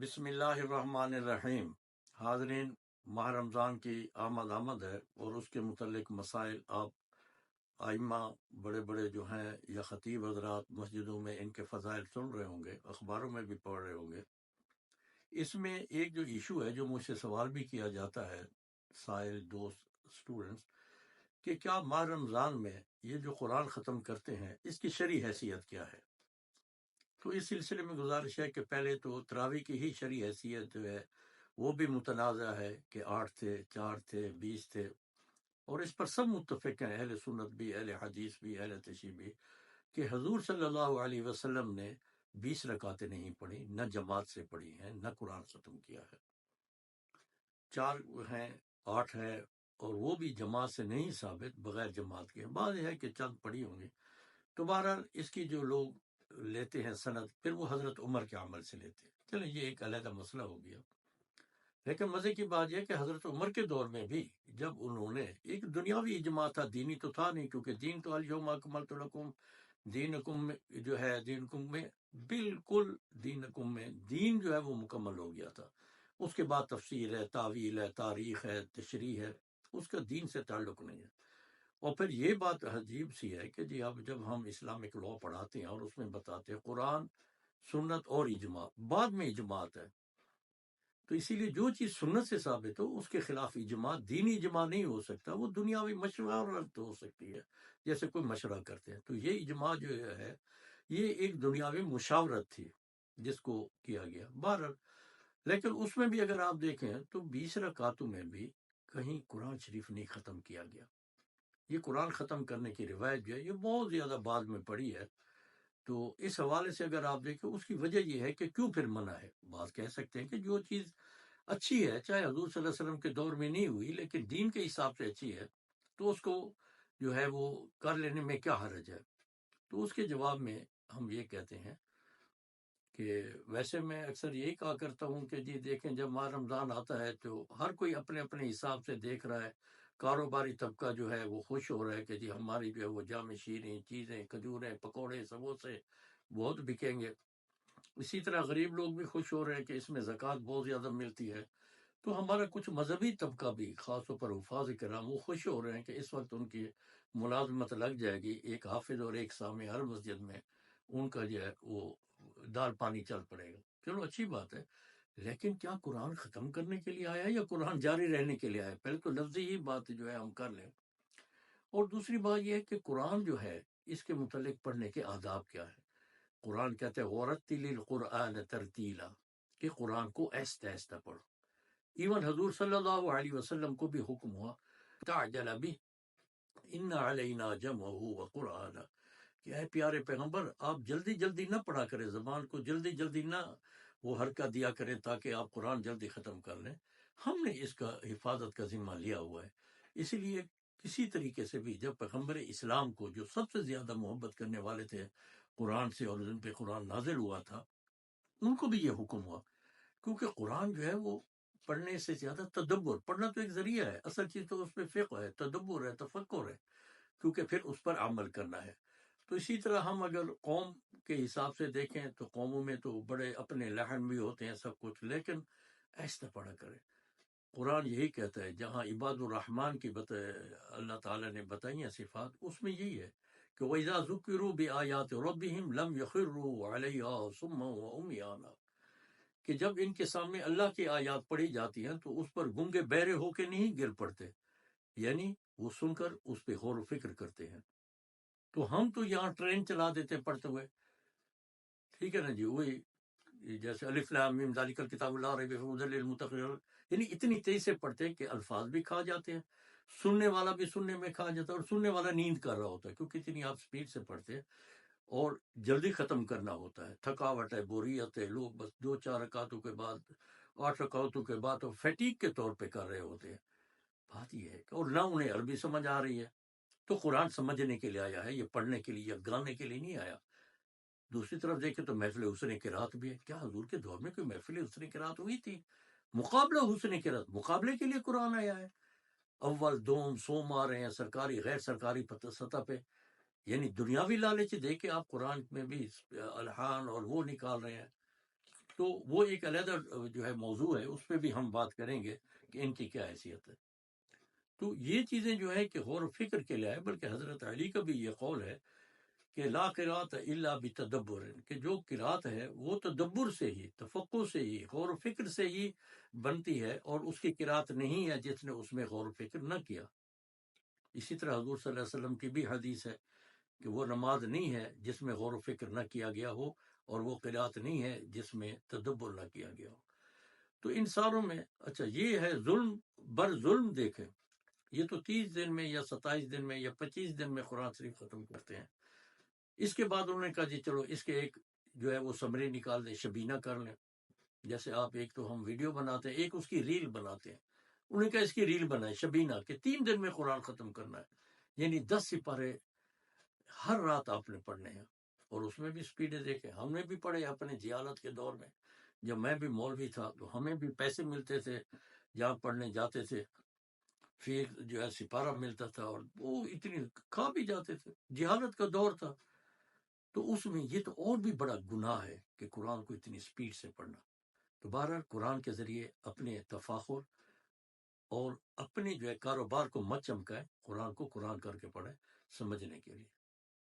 بسم اللہ الرحمن الرحیم۔ حاضرین، ماہ رمضان کی آمد ہے اور اس کے متعلق مسائل آپ آئمہ بڑے بڑے جو ہیں یا خطیب حضرات مسجدوں میں ان کے فضائل سن رہے ہوں گے، اخباروں میں بھی پڑھ رہے ہوں گے۔ اس میں ایک جو ایشو ہے جو مجھ سے سوال بھی کیا جاتا ہے سائل دوست اسٹوڈنٹس کہ کیا ماہ رمضان میں یہ جو قرآن ختم کرتے ہیں اس کی شرعی حیثیت کیا ہے؟ تو اس سلسلے میں گزارش ہے کہ پہلے تو تراویح کی ہی شرعی حیثیت جو ہے وہ بھی متنازع ہے کہ 8 تھے، 4 تھے، 20 تھے، اور اس پر سب متفق ہیں، اہل سنت بھی، اہل حدیث بھی، اہل تشیع بھی، کہ حضور صلی اللہ علیہ وسلم نے 20 رکعتیں نہیں پڑھی، نہ جماعت سے پڑھی ہیں، نہ قرآن ختم کیا ہے۔ 4 ہیں، 8 ہے، اور وہ بھی جماعت سے نہیں ثابت، بغیر جماعت کے۔ بعض ہے کہ چند پڑھی ہوں گی۔ تو بہرحال اس کی جو لوگ لیتے ہیں سند، پھر وہ حضرت عمر کے عمل سے لیتے ہیں۔ چلیں یہ ایک علیحدہ مسئلہ ہو گیا۔ لیکن مزے کی بات یہ ہے کہ حضرت عمر کے دور میں بھی جب انہوں نے ایک دنیاوی اجماع تھا، دینی تو تھا نہیں، کیونکہ دین تو الیوم اکملت لکم دینکم جو ہے دینکم میں بالکل دینکم میں دین جو ہے وہ مکمل ہو گیا تھا۔ اس کے بعد تفسیر ہے، تعویل ہے، تاریخ ہے، تشریح ہے، اس کا دین سے تعلق نہیں ہے۔ اور پھر یہ بات عجیب سی ہے کہ جی اب جب ہم اسلامک لا پڑھاتے ہیں اور اس میں بتاتے ہیں قرآن، سنت اور اجماع، بعد میں اجماعت ہے، تو اسی لیے جو چیز سنت سے ثابت ہو اس کے خلاف اجماع دینی اجماع نہیں ہو سکتا، وہ دنیاوی مشورت ہو سکتی ہے، جیسے کوئی مشورہ کرتے ہیں۔ تو یہ اجماع جو ہے یہ ایک دنیاوی مشاورت تھی جس کو کیا گیا۔ بہرحال لیکن اس میں بھی اگر آپ دیکھیں تو 20 رکعتوں میں بھی کہیں قرآن شریف نہیں ختم کیا گیا۔ یہ قرآن ختم کرنے کی روایت جو ہے یہ بہت زیادہ بعد میں پڑی ہے۔ تو اس حوالے سے اگر آپ دیکھیں اس کی وجہ یہ ہے کہ کیوں پھر منع ہے۔ بعض کہہ سکتے ہیں کہ جو چیز اچھی ہے، چاہے حضور صلی اللہ علیہ وسلم کے دور میں نہیں ہوئی لیکن دین کے حساب سے اچھی ہے، تو اس کو جو ہے وہ کر لینے میں کیا حرج ہے۔ تو اس کے جواب میں ہم یہ کہتے ہیں کہ ویسے میں اکثر یہی کہا کرتا ہوں کہ جی دیکھیں جب ماہ رمضان آتا ہے تو ہر کوئی اپنے اپنے حساب سے دیکھ رہا ہے۔ کاروباری طبقہ جو ہے وہ خوش ہو رہا ہے کہ جی ہماری جو ہے وہ جام شیریں چیزیں، کھجوریں، پکوڑے، سموسے بہت بکیں گے۔ اسی طرح غریب لوگ بھی خوش ہو رہے ہیں کہ اس میں زکوٰۃ بہت زیادہ ملتی ہے۔ تو ہمارا کچھ مذہبی طبقہ بھی، خاص طور پر حفاظ کرام، وہ خوش ہو رہے ہیں کہ اس وقت ان کی ملازمت لگ جائے گی، ایک حافظ اور ایک سامع ہر مسجد میں ان کا جو ہے وہ دال پانی چل پڑے گا۔ چلو اچھی بات ہے، لیکن کیا قرآن ختم کرنے کے لیے آیا یا قرآن جاری رہنے کے لیے آیا؟ پہلے تو لفظی ہی بات جو ہے ہم کر لیں۔ اور دوسری بات یہ ہے کہ قرآن جو ہے اس کے متعلق پڑھنے کے آداب کیا ہے۔ قرآن کہتے ہیں وَرَتِّلِ الْقُرْآنَ تَرْتِیلًا، کہ قرآن کو آہستہ آہستہ پڑھو۔ ایون حضور صلی اللہ علیہ وسلم کو بھی حکم ہوا تعجل بھی ان علینا جمعہ وقرآنہ، کہ اے پیارے پیغمبر آپ جلدی جلدی نہ پڑھا کریں، زبان کو جلدی جلدی نہ وہ حرکت دیا کریں تاکہ آپ قرآن جلدی ختم کر لیں۔ ہم نے اس کا حفاظت کا ذمہ لیا ہوا ہے۔ اسی لیے کسی طریقے سے بھی جب پیغمبر اسلام کو جو سب سے زیادہ محبت کرنے والے تھے قرآن سے اور جن پہ قرآن نازل ہوا تھا، ان کو بھی یہ حکم ہوا، کیونکہ قرآن جو ہے وہ پڑھنے سے زیادہ تدبر، پڑھنا تو ایک ذریعہ ہے، اصل چیز تو اس پہ فقہ ہے، تدبر ہے، تفکر ہے، کیونکہ پھر اس پر عمل کرنا ہے۔ تو اسی طرح ہم اگر قوم کے حساب سے دیکھیں تو قوموں میں تو بڑے اپنے لحن بھی ہوتے ہیں سب کچھ، لیکن ایسا پڑھا کریں۔ قرآن یہی کہتا ہے، جہاں عباد الرحمن کی اللہ تعالیٰ نے بتائی ہیں صفات، اس میں یہی ہے کہ وَإِذَا ذُكِّرُوا بِآيَاتِ رَبِّهِمْ لَمْ يَخِرُّوا عَلَيْهَا صُمًّا وَعُمْيَانًا، کہ جب ان کے سامنے اللہ کی آیات پڑھی جاتی ہیں تو اس پر گنگے بہرے ہو کے نہیں گر پڑتے، یعنی وہ سن کر اس پہ غور و فکر کرتے ہیں۔ تو ہم تو یہاں ٹرین چلا دیتے پڑھتے ہوئے، ٹھیک ہے نا جی، وہی جیسے الف لام میم ذالک الکتاب لا ریب فیہ ھدی للمتقین، یعنی اتنی تیز سے پڑھتے ہیں کہ الفاظ بھی کھا جاتے ہیں، سننے والا بھی سننے میں کھا جاتا ہے، اور سننے والا نیند کر رہا ہوتا ہے، کیونکہ اتنی آپ سپیڈ سے پڑھتے ہیں اور جلدی ختم کرنا ہوتا ہے، تھکاوٹ ہے، بوریت ہے، لوگ بس 2-4 رکعتوں کے بعد 8 رکعتوں کے بعد تو فیٹیگ کے طور پہ کر رہے ہوتے ہیں۔ بات یہ ہے کہ اور نہ انہیں عربی سمجھ آ رہی ہے۔ تو قرآن سمجھنے کے لیے آیا ہے، یہ پڑھنے کے لیے یا گانے کے لیے نہیں آیا۔ دوسری طرف دیکھیں تو محفل حسن قرات بھی ہے۔ کیا حضور کے دور میں کوئی محفل حسن قرات ہوئی تھی؟ مقابلہ حسن قرات، مقابلے کے لیے قرآن آیا ہے۔ اول دوم سوم آ رہے ہیں سرکاری غیر سرکاری سطح پہ، یعنی دنیاوی لالچ دے کے آپ قرآن میں بھی الحان اور وہ نکال رہے ہیں۔ تو وہ ایک علیحدہ جو ہے موضوع ہے، اس پہ بھی ہم بات کریں گے کہ ان کی کیا حیثیت ہے۔ تو یہ چیزیں جو ہے کہ غور و فکر کے لیے ہے، بلکہ حضرت علی کا بھی یہ قول ہے کہ لا قرات الا بتدبر، کہ جو قرات ہے وہ تدبر سے ہی، تفقہ سے ہی، غور و فکر سے ہی بنتی ہے، اور اس کی قرات نہیں ہے جس نے اس میں غور و فکر نہ کیا۔ اسی طرح حضور صلی اللہ علیہ وسلم کی بھی حدیث ہے کہ وہ نماز نہیں ہے جس میں غور و فکر نہ کیا گیا ہو، اور وہ قرات نہیں ہے جس میں تدبر نہ کیا گیا ہو۔ تو ان ساروں میں اچھا یہ ہے ظلم بر ظلم دیکھیں، یہ تو 30 دن میں یا 27 دن میں یا 25 دن میں قرآن شریف ختم کرتے ہیں۔ اس کے بعد انہوں نے کہا جی چلو اس کے ایک جو ہے وہ سمری نکال دیں، شبینہ کر لیں، جیسے آپ ایک تو ہم ویڈیو بناتے ہیں، ایک اس کی ریل بناتے ہیں، انہوں نے کہا اس کی ریل بنائے شبینہ کہ 3 دن میں قرآن ختم کرنا ہے، یعنی 10 سپارے ہر رات آپ نے پڑھنے ہیں، اور اس میں بھی سپیڈیں دیکھیں، ہم نے بھی پڑھے اپنے جہالت کے دور میں، جب میں بھی مولوی تھا تو ہمیں بھی پیسے ملتے تھے جہاں پڑھنے جاتے تھے، پھر جو ہے سپارہ ملتا تھا، اور وہ اتنی کھا بھی جاتے تھے، جہالت کا دور تھا۔ تو اس میں یہ تو اور بھی بڑا گناہ ہے کہ قرآن کو اتنی سپیڈ سے پڑھنا۔ تو بہرحال قرآن کے ذریعے اپنے تفاخر اور اپنے جو ہے کاروبار کو مت چمکائے، قرآن کو قرآن کر کے پڑھیں سمجھنے کے لیے۔